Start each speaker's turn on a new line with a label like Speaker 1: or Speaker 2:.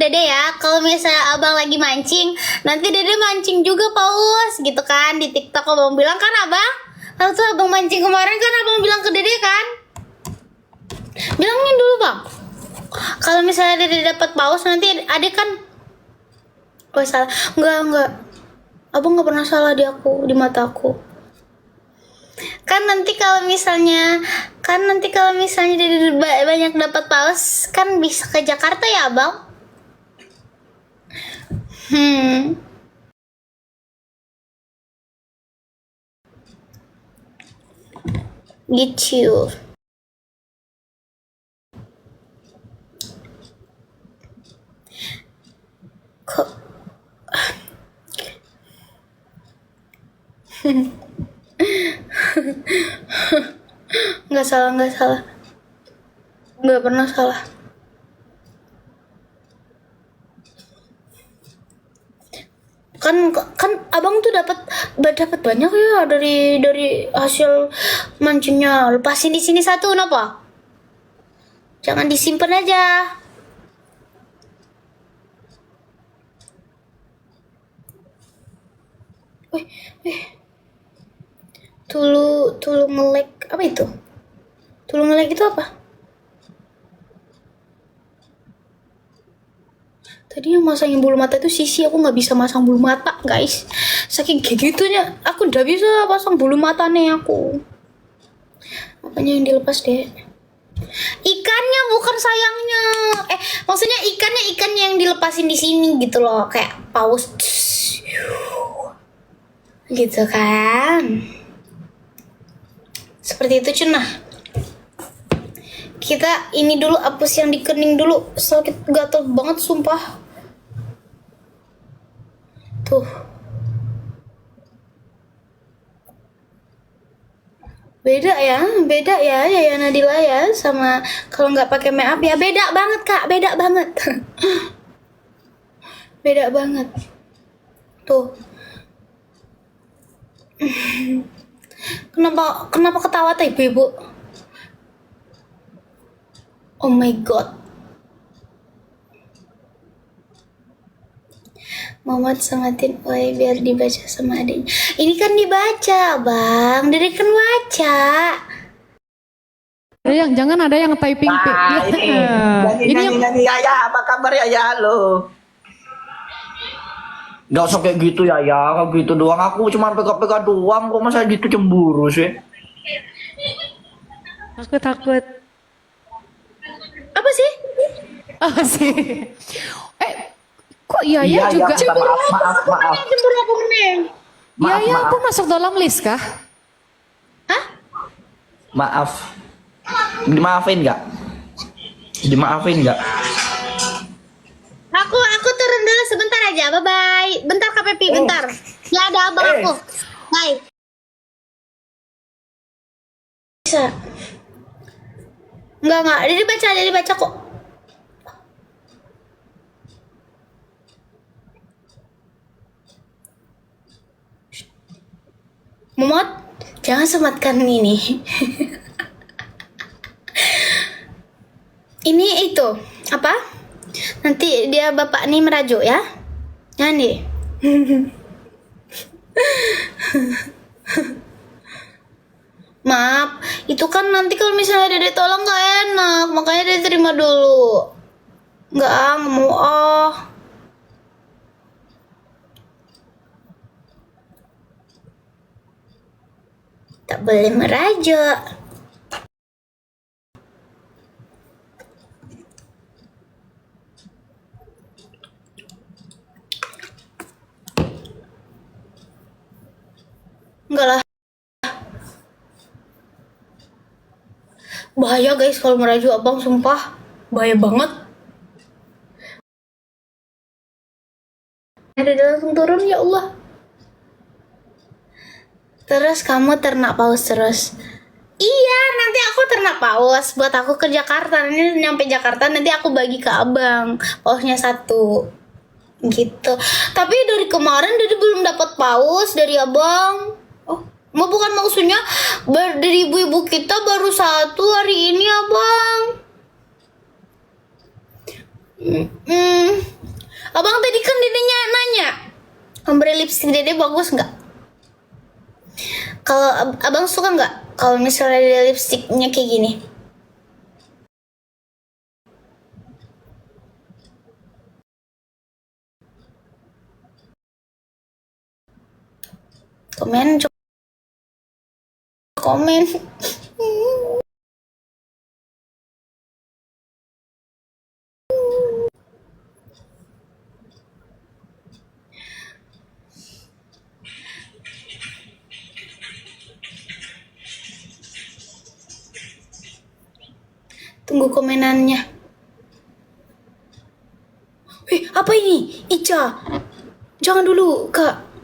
Speaker 1: Dede ya, kalau misalnya abang lagi mancing, nanti Dede mancing juga paus gitu kan. Di TikTok abang bilang kan abang, waktu abang mancing kemarin kan abang bilang ke Dede kan, bilangin dulu bang, kalau misalnya Dede dapat paus nanti adek kan, oh salah, enggak, abang nggak pernah salah di aku, di mata aku. Kan nanti kalau misalnya Dede banyak dapat paus kan bisa ke Jakarta ya abang. Gitu. Kok nggak salah, nggak pernah salah. Kan abang tuh dapat banyak ya dari hasil mancingnya. Lepasin di sini satu, kenapa? Jangan disimpan aja. Wih. Tulu ngelek apa itu? Tulu ngelek itu apa? Tadi yang masangin bulu mata itu Sisi, aku nggak bisa masang bulu mata guys, saking gitunya aku udah bisa pasang bulu mata nih aku. Makanya yang dilepas deh ikannya, bukan sayangnya. Maksudnya ikannya yang dilepasin di sini gitu loh, kayak paus gitu kan, seperti itu Cunah. Kita ini dulu, hapus yang di kening dulu, sakit gatel banget sumpah. Tuh. Beda ya ya Nadila ya, sama kalau nggak pakai make up ya, beda banget Kak, beda banget. Beda banget. Tuh. Kenapa ketawa teh Ibu? Oh my god. Muhammad samatin oi biar dibaca sama adiknya. Ini kan dibaca, Bang. Dede kan baca.
Speaker 2: Jangan ada yang typing.
Speaker 3: Nyanyi Yaya, apa kabar Yaya? Halo. Gak usah kayak gitu ya, kayak gitu doang. Aku cuma PK doang, kok masa gitu cemburu sih?
Speaker 2: Aku takut.
Speaker 1: Apa sih?
Speaker 2: Apa sih? Kok Yaya juga
Speaker 3: cemburu? Maaf.
Speaker 1: Cemburu apa meneng?
Speaker 2: Yaya pun masuk dalam list kah?
Speaker 1: Hah?
Speaker 3: Maaf. Dimaafin nggak?
Speaker 1: Aku turun dulu sebentar aja. Bye bye. Bentar KPP, bentar. Ya ada abang aku. Bye. Bisa. Enggak. Dia dibaca kok. Momot, jangan sematkan ini. Ini itu apa? Nanti dia bapak nih merajuk ya. Jangan deh. Maaf, itu kan nanti kalau misalnya Dede tolong nggak enak, makanya Dede terima dulu. Nggak mau. Tak boleh merajuk. Enggak lah. Bahaya guys kalau merajuk abang, sumpah. Bahaya banget. Ada langsung turun, ya Allah. Terus kamu ternak paus terus? Iya, nanti aku ternak paus buat aku ke Jakarta. Nanti nyampe Jakarta nanti aku bagi ke abang, pausnya 1 gitu. Tapi dari kemarin Dede belum dapat paus dari abang. Oh, bukan maksudnya dari ibu-ibu kita baru 1 hari ini abang. Abang tadi kan dedenya nanya, memberi lipstick dede bagus nggak? Kalau abang suka nggak kalau misalnya dede lipstiknya kayak gini? Komen, komen. Tunggu komenannya. Apa ini? Ica. Jangan dulu, Kak.